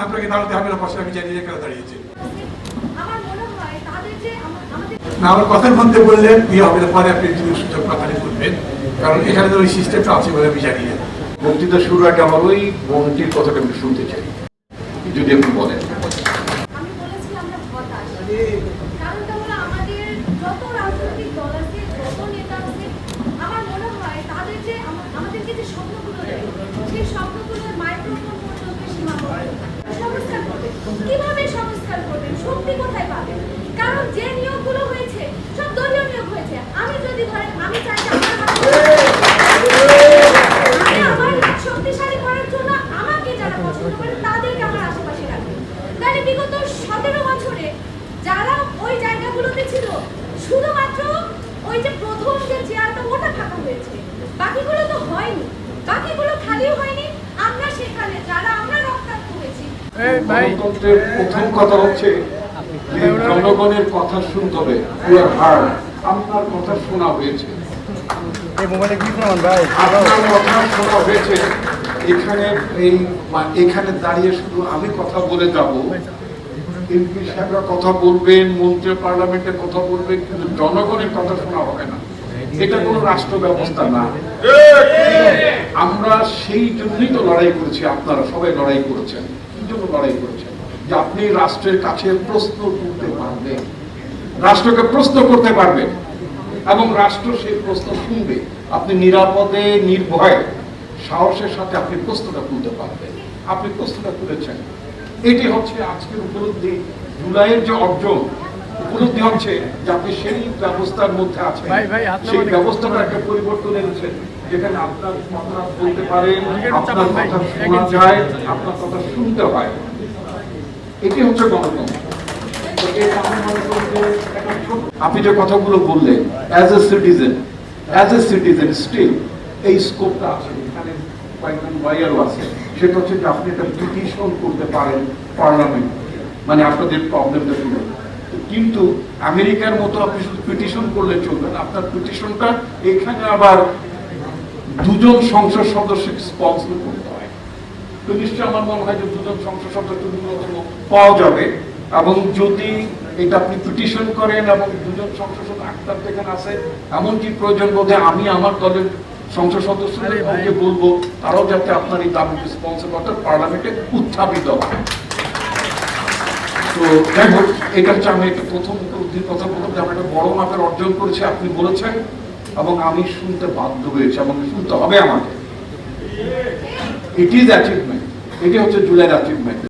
আপনাকে দাঁড়াতে হবে না, পাশে আমি জানি কেন দাঁড়িয়েছি না। আমার কথার মধ্যে বললেন বিয়ে হবে না, পরে আপনি যদি সুযোগ কথাটি বলবেন, কারণ এখানে তো ওই সিস্টেমটা আছে বলে আমি জানি না। বক্তৃতা শুরু আগে আমার ওই বোনটির কথাটা আমি শুনতে চাই, যদি আপনি বলেন। আমি বলেছি আমরা হতাশ, কারণটা হলো আমাদের যত রাজনৈতিক দল আছে, যত নেতা আছে, আমার মনে হয় তাদের যে আমাদেরকে যে স্বপ্নগুলো দেয়, সেই স্বপ্নগুলোর মাইক্রোফোন পর্যন্ত সীমাবদ্ধ। সংস্কার করবেন কিভাবে? সংস্কার করবেন শক্তি কোথায় পাবেন? কারণ যে নিয়োগগুলো হয়েছে সব দলীয় নিয়োগ হয়েছে। আমি যদি ধরেন আমি চাই যে আমার শক্তিশালী করার জন্য আমাকে যারা পছন্দ করে তাদেরকে আমার আশেপাশে রাখবেন। তাহলে বিগত 17 বছরে যারা ওই জায়গাগুলোতে ছিল, শুধুমাত্র ওই যে প্রথম যে চেয়ারটা ওটা ফাঁকা হয়েছে, বাকিগুলো তো হয়নি, বাকিগুলো খালিও হয়নি। আমরা সেখানে যারা আমরা রক্তাক্ত হয়েছি। গণতন্ত্রের প্রথম কথা হচ্ছে যে জনগণের কথা শুনতে হবে। আপনার কথা শোনা হয়েছে, আপনার কথা শোনা হয়েছে। এখানে দাঁড়িয়ে শুধু আমি কথা বলে যাব, এমপি সাহেবরা কথা বলবেন, মন্ত্রী পার্লামেন্টে কথা বলবেন, কিন্তু জনগণের কথা শোনা হবে না। এটা কোনো রাষ্ট্র ব্যবস্থা না। আমরা সেই জন্যই তো লড়াই করেছি, আপনারা সবাই লড়াই করেছেন। কি জন্য লড়াই করেছেন? যে আপনি রাষ্ট্রের কাছে প্রশ্ন তুলতে পারবেন, রাষ্ট্রকে প্রশ্ন করতে পারবেন, এবং রাষ্ট্র সেই প্রশ্ন শুনবে। আপনি নিরাপদে নির্ভয়ে সাহসের সাথে আপনি প্রশ্নটা তুলতে পারবেন। আপনি প্রশ্নটা তুলেছেন, এটি হচ্ছে আজকের উপলব্ধি। জুলাইয়ের যে অর্জন উপলব্ধি হচ্ছে যে আপনি সেই ব্যবস্থার মধ্যে আছেন, সেই ব্যবস্থাটা একটা পরিবর্তন এনেছেন, যেখানে আপনার কথা বলতে পারেন, আপনার কথা শোনা যায়, আপনার কথা শুনতে হয়। এটি হচ্ছে গণতন্ত্র। আপনি যে কথাগুলো বললেন, অ্যাজ এ সিটিজেন স্টিল এই স্কোপটা আছে। এখানে কয়েকজন লয়ারও আছে। সেটা হচ্ছে যে আপনি একটা পিটিশন করতে পারেন পার্লামেন্ট, মানে আপনাদের প্রবলেমটা শুনে। কিন্তু আমেরিকার মতো আপনি শুধু পিটিশন করলে চলবে না, আপনার পিটিশনটা এখানে আবার দুজন সংসদ সদস্যকে স্পন্সর করতে হয়। তো নিশ্চয়ই আমার মনে হয় যে দুজন সংসদ সদস্য ন্যূনতম পাওয়া যাবে। এবং যদি এটা আপনি পিটিশন করেন এবং দুজন সংসদ সদস্য আক্তার যেখানে আছে, এমনকি প্রয়োজন বোধে আমি আমার দলের সংসদ সদস্যদেরকে বলবো তারাও যাতে আপনার এই দাবিকে স্পন্সর করতে পার্লামেন্টে উত্থাপিত হয়। তো যাই হোক, এটা হচ্ছে আমি একটা প্রথম উপলব্ধির কথা বললাম যে আমরা একটা বড় মাপের অর্জন করেছি, আপনি বলেছেন, এবং আমি শুনতে বাধ্য হয়েছি এবং শুনতে হবে আমাকে। It is achievement. এটি হচ্ছে জুলাইয়ের অ্যাচিভমেন্ট।